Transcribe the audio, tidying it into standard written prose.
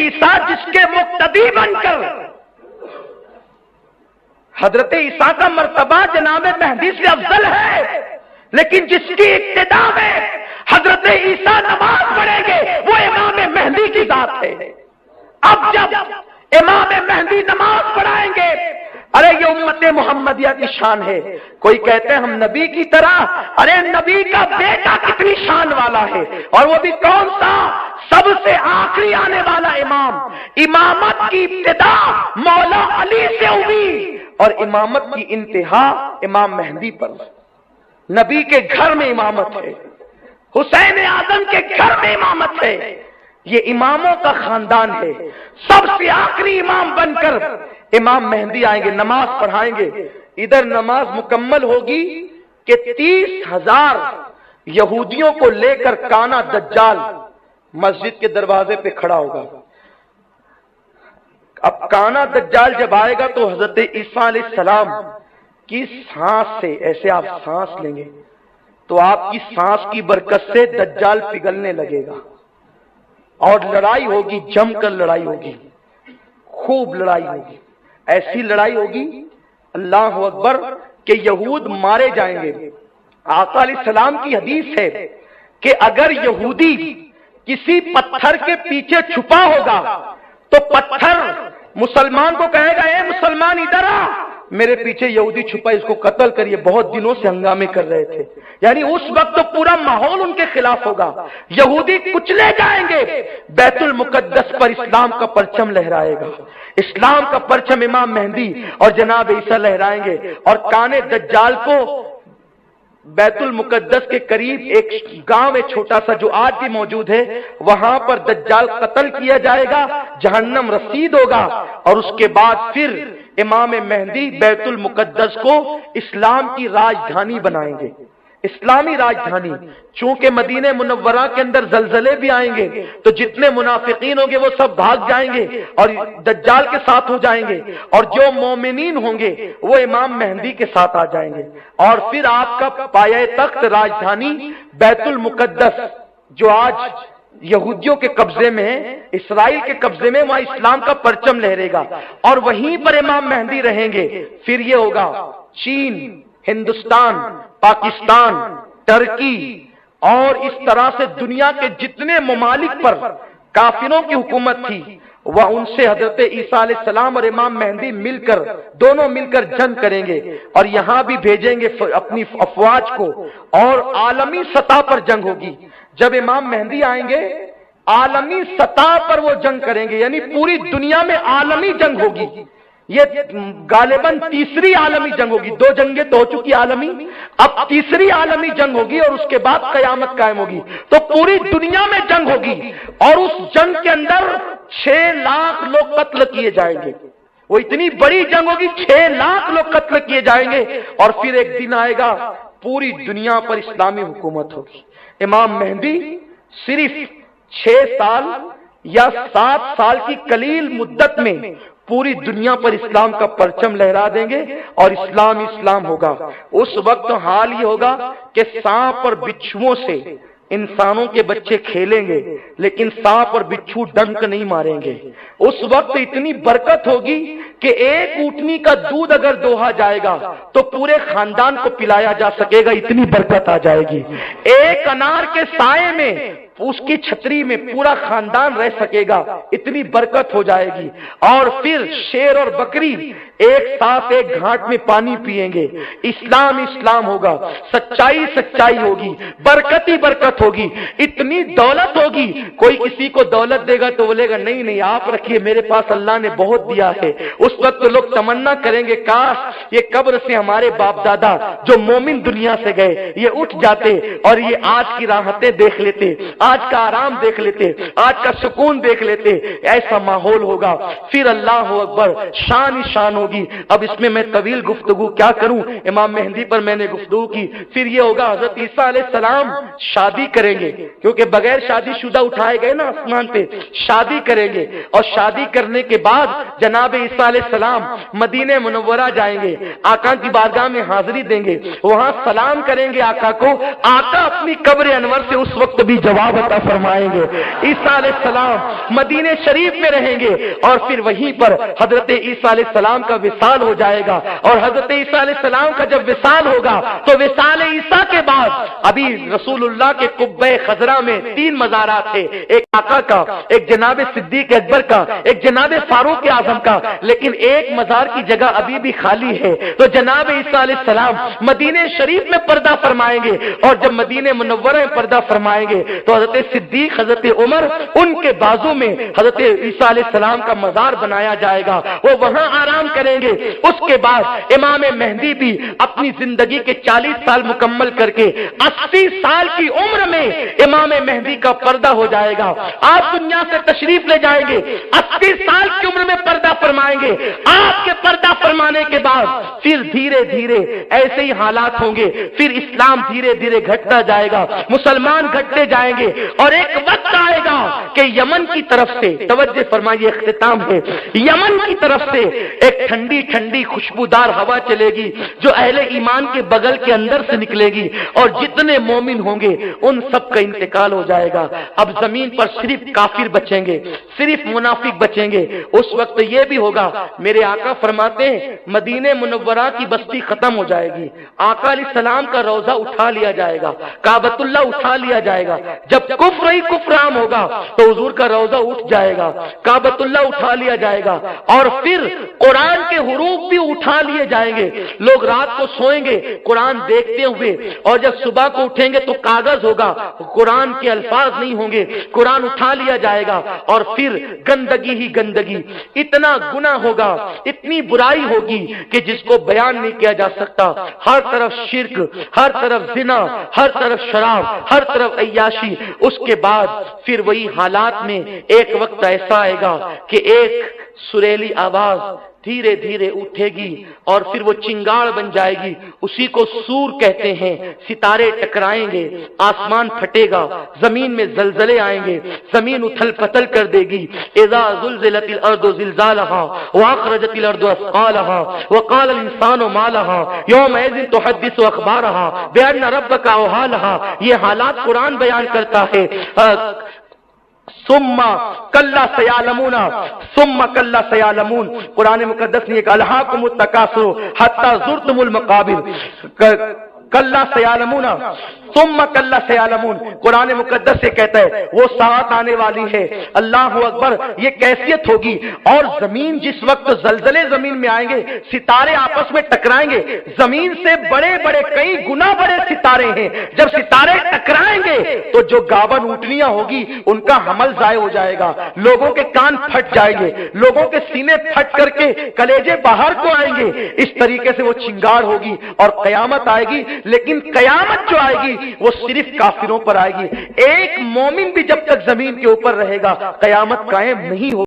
عیسیٰ جس کے مقتدی بن کر حضرت عیسیٰ کا مرتبہ جناب مہدی سے افضل ہے، لیکن جس کی ابتدا میں حضرت عیسیٰ نماز پڑھیں گے وہ امام مہدی کی ذات ہے۔ اب جب امام مہدی نماز پڑھائیں گے، ارے یہ امت محمدیہ کی شان ہے۔ کوئی کہتے ہیں ہم نبی کی طرح، ارے نبی کا بیٹا کتنی شان والا ہے، اور وہ بھی کون سا؟ سب سے آخری آنے والا امام۔ امامت کی ابتدا مولا علی سے ہوئی اور امامت کی انتہا امام مہدی پر۔ نبی کے گھر میں امامت ہے، حسین اعظم کے گھر میں امامت ہے۔ یہ اماموں کا خاندان ہے۔ سب سے آخری امام بن کر امام مہدی آئیں گے، نماز پڑھائیں گے۔ ادھر نماز مکمل ہوگی کہ 30,000 یہودیوں کو لے کر کانا دجال مسجد کے دروازے پہ کھڑا ہوگا۔ اب کانا دجال جب آئے گا تو حضرت عیسیٰ علیہ السلام کی سانس سے، ایسے آپ سانس لیں گے تو آپ کی سانس کی برکت سے دجال پگھلنے لگے گا، اور لڑائی ہوگی، جم کر لڑائی ہوگی، خوب لڑائی ہوگی۔ ایسی لڑائی ہوگی اللہ اکبر کہ یہود مارے جائیں گے۔ آقا علیہ السلام کی حدیث ہے کہ اگر یہودی کسی پتھر کے پیچھے چھپا ہوگا تو پتھر مسلمان کو کہے گا اے مسلمان ادھر آ، میرے پیچھے یہودی چھپا، اس کو قتل کریے، بہت دنوں سے ہنگامے کر رہے تھے۔ یعنی اس وقت تو پورا ماحول ان کے خلاف ہوگا، یہودی کچلے جائیں گے، بیت المقدس پر اسلام کا پرچم لہرائے گا، اسلام کا پرچم امام مہدی اور جناب عیسیٰ لہرائیں گے، اور کانے دجال کو بیت المقدس کے قریب ایک گاؤں ہے چھوٹا سا جو آج بھی موجود ہے، وہاں پر دجال قتل کیا جائے گا، جہنم رسید ہوگا، اور اس کے بعد پھر امام مہدی بیت المقدس کو اسلام کی راجدھانی بنائیں گے، اسلامی راجدھانی۔ چونکہ مدینہ منورہ کے اندر زلزلے بھی آئیں گے تو جتنے منافقین ہوں گے وہ سب بھاگ جائیں گے اور دجال کے ساتھ ہو جائیں گے، اور جو مومنین ہوں گے وہ امام مہدی کے ساتھ آ جائیں گے، اور پھر آپ کا پایہ تخت راجدھانی بیت المقدس جو آج یہودیوں کے قبضے میں ہے، اسرائیل کے قبضے میں، وہاں اسلام کا پرچم لہرے گا، اور وہیں پر امام مہدی رہیں گے۔ پھر یہ ہوگا چین، ہندوستان، پاکستان، ترکی، اور اس طرح سے دنیا کے جتنے ممالک پر کافروں کی حکومت تھی، وہ ان سے حضرت عیسیٰ علیہ السلام اور امام مہدی مل کر، دونوں مل کر جنگ کریں گے، اور یہاں بھی بھیجیں گے اپنی افواج کو، اور عالمی سطح پر جنگ ہوگی۔ جب امام مہدی آئیں گے عالمی سطح پر وہ جنگ کریں گے، یعنی پوری دنیا میں عالمی جنگ ہوگی۔ یہ غالباً تیسری عالمی جنگ ہوگی، 2 جنگیں تو ہو چکی عالمی، اب تیسری عالمی جنگ ہوگی، اور اس کے بعد قیامت قائم ہوگی، تو پوری دنیا میں جنگ ہوگی، اور اس جنگ کے اندر 6 لاکھ لوگ قتل کیے جائیں گے۔ وہ اتنی بڑی جنگ ہوگی، 6 لاکھ لوگ قتل کیے جائیں گے، اور پھر ایک دن آئے گا پوری دنیا پر اسلامی حکومت ہوگی۔ امام مہدی صرف 6 سال یا 7 سال کی قلیل مدت میں پوری دنیا پر اسلام کا پرچم لہرا دیں گے، اور اسلام اسلام ہوگا۔ اس وقت حال یہ ہوگا کہ سانپ اور بچھوؤں سے انسانوں کے بچے کھیلیں گے، لیکن سانپ اور بچھو ڈنک نہیں ماریں گے۔ اس وقت اتنی برکت ہوگی کہ ایک اونٹنی کا دودھ اگر دوہا جائے گا تو پورے خاندان کو پلایا جا سکے گا، اتنی برکت آ جائے گی۔ ایک انار کے سائے میں، اس کی چھتری میں پورا خاندان رہ سکے گا، اتنی برکت ہو جائے گی۔ اور پھر شیر اور بکری ایک ساتھ ایک گھاٹ میں پانی پیئیں گے، اسلام اسلام ہوگا، سچائی سچائی ہوگی، برکت ہی برکت ہوگی، اتنی دولت ہوگی۔ کوئی کسی کو دولت دے گا تو بولے گا نہیں نہیں آپ رکھیے، میرے پاس اللہ نے بہت دیا ہے۔ اس وقت لوگ تمنا کریں گے کاش یہ قبر سے ہمارے باپ دادا جو مومن دنیا سے گئے یہ اٹھ جاتے اور یہ آج کی راحتیں دیکھ لیتے، آج کا آرام دیکھ لیتے، آج کا سکون دیکھ لیتے۔ ایسا ماحول ہوگا، پھر اللہ اکبر، شان ہی شان ہوگی. اب اس میں طویل گفتگو کیا کروں, امام مہدی پر میں نے گفتگو کی. پھر یہ ہوگا حضرت عیسیٰ علیہ السلام شادی کریں گے, کیونکہ بغیر شادی شدہ اٹھائے گئے نا آسمان پہ, شادی کریں گے, اور شادی کرنے کے بعد جناب عیسیٰ علیہ السلام مدینہ منورہ جائیں گے, آقا کی بارگاہ میں حاضری دیں گے, وہاں سلام کریں گے آقا کو. آقا اپنی قبر انور سے اس وقت بھی جواب عطا فرمائیں گے. عیسیٰ علیہ السلام مدینہ شریف میں رہیں گے, اور پھر وہیں پر حضرت عیسیٰ علیہ السلام کا وصال ہو جائے گا. اور حضرت عیسیٰ علیہ السلام کا جب وصال ہوگا تو وصال عیسیٰ کے بعد ابھی رسول اللہ کے قبہ خضرا میں 3 مزارات تھے, ایک آقا کا, ایک جناب صدیق اکبر کا, ایک جناب فاروق اعظم کا, لیکن ایک مزار کی جگہ ابھی بھی خالی ہے. تو جناب عیسیٰ علیہ السلام مدینہ شریف میں پردہ فرمائیں گے, اور جب مدینہ منورہ میں پردہ فرمائیں گے تو حضرت صدیق, حضرت عمر, ان کے بازو میں حضرت عیسیٰ علیہ السلام کا مزار بنایا جائے گا, وہ وہاں آرام کریں گے. اس کے بعد امام مہدی بھی اپنی زندگی کے 40 سال مکمل کر کے 80 سال کی عمر میں امام مہدی کا پردہ ہو جائے گا. آپ دنیا سے تشریف لے جائیں گے, 80 سال کی عمر میں پردہ فرمائیں گے. آپ کے پردہ فرمانے کے بعد پھر دھیرے دھیرے ایسے ہی حالات ہوں گے, پھر اسلام دھیرے دھیرے گھٹتا جائے گا, مسلمان گھٹتے جائیں گے, اور ایک وقت آئے گا کہ یمن کی طرف سے, توجہ فرمائیے اختتام ہے, یمن کی طرف سے ایک ٹھنڈی ٹھنڈی خوشبودار ہوا چلے گی جو اہل ایمان کے بغل کے اندر سے نکلے گی, اور جتنے مومن ہوں گے ان سب کا انتقال ہو جائے گا. اب زمین پر صرف کافر بچیں گے, صرف منافق بچیں گے. اس وقت یہ بھی ہوگا, میرے آقا فرماتے ہیں مدینہ منورہ کی بستی ختم ہو جائے گی, آقا علیہ السلام کا روضہ اٹھا لیا جائے گا, کعبۃ اللہ اٹھا لیا جائے گا. جب کفر ہی کفر عام ہوگا تو حضور کا روضہ اٹھ جائے گا, کعبۃ اللہ اٹھا لیا جائے گا, اور پھر قرآن کے حروف بھی اٹھا لیے جائیں گے. لوگ رات کو سوئیں گے قرآن دیکھتے ہوئے, اور جب صبح کو اٹھیں گے تو کاغذ ہوگا, قرآن کے الفاظ نہیں ہوں گے, قرآن اٹھا لیا جائے گا. اور پھر گندگی ہی گندگی, اتنا گناہ ہوگا, اتنی برائی ہوگی کہ جس کو بیان نہیں کیا جا سکتا. ہر طرف شرک, ہر طرف زنا, ہر طرف شراب, ہر طرف عیاشی. اس کے بعد پھر وہی حالات میں ایک وقت ایسا آئے گا کہ ایک سریلی آواز دھیرے دھیرے اٹھے گی, اور پھر وہ چنگاڑ بن جائے گی, اسی کو سور کہتے ہیں. ستارے ٹکرائیں گے, آسمان پھٹے گا, زمین میں زلزلے آئیں گے, زمین اتھل پتل کر دے گی. اذا زلزلت الارض زلزالها واخرجت الارض اثقالها وقال الانسان ما لها يومئذ تحدث اخبارها بان ربك اوحى لها. یہ حالات قرآن بیان کرتا ہے. ثم کلا سیعلمون, ثم کلا سیعلمون, قرآن مقدس نے ایک الہاکم التکاثر حتی زرتم المقابر, کلا سیعلمون ثم کلا سیعلمون. قرآن مقدس سے کہتا ہے وہ ساتھ آنے والی ہے. اللہ اکبر, یہ کیفیت ہوگی. اور زمین جس وقت زلزلے زمین میں آئیں گے, ستارے آپس میں ٹکرائیں گے, زمین سے بڑے بڑے کئی گنا بڑے ستارے ہیں. جب ستارے ٹکرائیں گے تو جو گاون اونٹنیاں ہوگی ان کا حمل ضائع ہو جائے گا, لوگوں کے کان پھٹ جائیں گے, لوگوں کے سینے پھٹ کر کے کلیجے باہر کو آئیں گے. اس طریقے سے وہ چنگاڑ ہوگی اور قیامت آئے گی. لیکن قیامت جو آئے گی وہ صرف کافروں پر آئے گی. ایک مومن بھی جب تک زمین کے اوپر رہے گا قیامت قائم نہیں ہوگی.